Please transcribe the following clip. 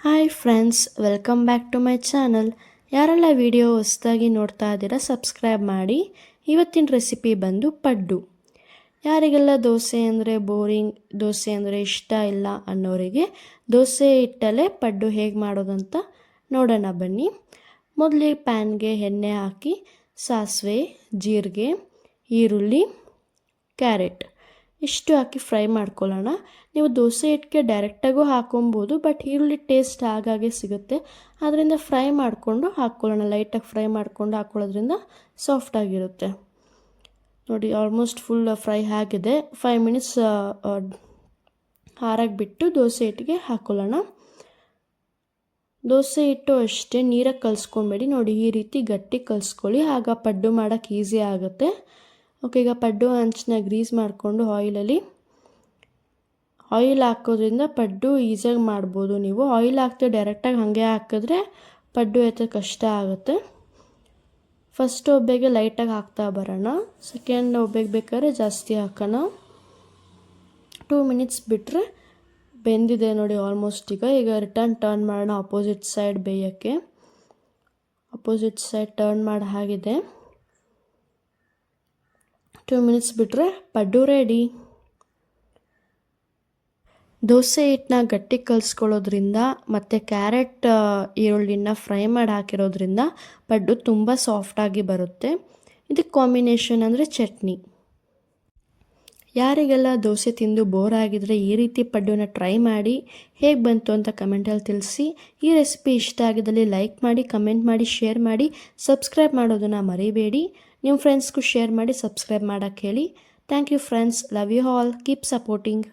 Hi friends, welcome back to my channel. ಯಾರೆಲ್ಲ video ಹೊಸದಾಗಿ ನೋಡ್ತಾ ಇದ್ದೀರಾ ಸಬ್ಸ್ಕ್ರೈಬ್ ಮಾಡಿ. ಇವತ್ತಿನ ರೆಸಿಪಿ ಬಂದು ಪಡ್ಡು. ಯಾರಿಗೆಲ್ಲ ದೋಸೆ ಅಂದರೆ ಬೋರಿಂಗ್, ದೋಸೆ ಅಂದರೆ ಇಷ್ಟ ಇಲ್ಲ ಅನ್ನೋರಿಗೆ ದೋಸೆ ಹಿಟ್ಟಲ್ಲೇ ಪಡ್ಡು ಹೇಗೆ ಮಾಡೋದಂತ ನೋಡೋಣ ಬನ್ನಿ. ಮೊದಲಿಗೆ ಪ್ಯಾನ್ಗೆ ಎಣ್ಣೆ ಹಾಕಿ ಸಾಸಿವೆ, ಜೀರಿಗೆ, ಈರುಳ್ಳಿ, ಕ್ಯಾರೆಟ್ ಇಷ್ಟು ಹಾಕಿ ಫ್ರೈ ಮಾಡ್ಕೊಳ್ಳೋಣ. ನೀವು ದೋಸೆ ಹಿಟ್ಟಿಗೆ ಡೈರೆಕ್ಟಾಗೂ ಹಾಕೊಬೋದು, ಬಟ್ ಈರುಳ್ಳಿ ಟೇಸ್ಟ್ ಹಾಗಾಗೆ ಸಿಗುತ್ತೆ. ಅದರಿಂದ ಫ್ರೈ ಮಾಡಿಕೊಂಡು ಹಾಕ್ಕೊಳ್ಳೋಣ. ಲೈಟಾಗಿ ಫ್ರೈ ಮಾಡ್ಕೊಂಡು ಹಾಕ್ಕೊಳ್ಳೋದ್ರಿಂದ ಸಾಫ್ಟಾಗಿರುತ್ತೆ. ನೋಡಿ, ಆಲ್ಮೋಸ್ಟ್ ಫುಲ್ ಫ್ರೈ ಆಗಿದೆ. 5 ಮಿನಿಟ್ಸ್ ಹಾರಾಗಿ ಬಿಟ್ಟು ದೋಸೆ ಹಿಟ್ಟಿಗೆ ಹಾಕ್ಕೊಳ್ಳೋಣ. ದೋಸೆ ಹಿಟ್ಟು ಅಷ್ಟೇ ನೀರಾಗಿ ಕಲಿಸ್ಕೊಬೇಡಿ. ನೋಡಿ, ಈ ರೀತಿ ಗಟ್ಟಿ ಕಲಿಸ್ಕೊಳ್ಳಿ, ಆಗ ಪಡ್ಡು ಮಾಡೋಕ್ಕೆ ಈಸಿ ಆಗುತ್ತೆ. ಓಕೆ, ಈಗ ಪಡ್ಡು ಹಂಚನ್ನ ಗ್ರೀಸ್ ಮಾಡಿಕೊಂಡು ಆಯಿಲ್ ಹಾಕೋದ್ರಿಂದ ಪಡ್ಡು ಈಸಿಯಾಗಿ ಮಾಡ್ಬೋದು. ನೀವು ಆಯಿಲ್ ಹಾಕ್ತೀವಿ ಡೈರೆಕ್ಟಾಗಿ ಹಾಗೆ ಹಾಕಿದ್ರೆ ಪಡ್ಡು ಎತ್ತ ಕಷ್ಟ ಆಗುತ್ತೆ. ಫಸ್ಟ್ ಒಬ್ಬೆಗೆ ಲೈಟಾಗಿ ಹಾಕ್ತಾ ಬರೋಣ. ಸೆಕೆಂಡ್ ಒಬ್ಬೆಗೆ ಬೇಕಾದ್ರೆ ಜಾಸ್ತಿ ಹಾಕೋಣ. 2 ಮಿನಿಟ್ಸ್ ಬಿಟ್ಟರೆ ಬೆಂದಿದೆ ನೋಡಿ ಆಲ್ಮೋಸ್ಟ್. ಈಗ ಟರ್ನ್ ಮಾಡೋಣ ಅಪೋಸಿಟ್ ಸೈಡ್ ಬೇಯೋಕ್ಕೆ. ಅಪೋಸಿಟ್ ಸೈಡ್ ಟರ್ನ್ ಮಾಡಿ ಆಗಿದೆ. 2 ಮಿನಿಟ್ಸ್ ಬಿಟ್ಟರೆ ಪಡ್ಡು ರೆಡಿ. ದೋಸೆ ಹಿಟ್ಟನ್ನ ಗಟ್ಟಿ ಕಲಿಸ್ಕೊಳ್ಳೋದ್ರಿಂದ ಮತ್ತು ಕ್ಯಾರೆಟ್ ಈರುಳ್ಳಿನ ಫ್ರೈ ಮಾಡಿ ಹಾಕಿರೋದ್ರಿಂದ ಪಡ್ಡು ತುಂಬ ಸಾಫ್ಟಾಗಿ ಬರುತ್ತೆ. ಇದಕ್ಕೆ ಕಾಂಬಿನೇಷನ್ ಅಂದರೆ ಚಟ್ನಿ. ಯಾರಿಗೆಲ್ಲ ದೋಸೆ ತಿಂದು ಬೋರ್ ಆಗಿದ್ರೆ ಈ ರೀತಿ ಪಡ್ಡನ್ನ ಟ್ರೈ ಮಾಡಿ ಹೇಗೆ ಬಂತು ಅಂತ ಕಮೆಂಟಲ್ಲಿ ತಿಳಿಸಿ. ಈ ರೆಸಿಪಿ ಇಷ್ಟ ಆಗಿದ್ದಲ್ಲಿ ಲೈಕ್ ಮಾಡಿ, ಕಮೆಂಟ್ ಮಾಡಿ, ಶೇರ್ ಮಾಡಿ, ಸಬ್ಸ್ಕ್ರೈಬ್ ಮಾಡೋದನ್ನು ಮರಿಬೇಡಿ. ನಿಮ್ಮ ಫ್ರೆಂಡ್ಸ್ಗೂ ಶೇರ್ ಮಾಡಿ, ಸಬ್ಸ್ಕ್ರೈಬ್ ಮಾಡೋಕ್ಕೆ ಹೇಳಿ. Thank you friends. Love you all. Keep supporting.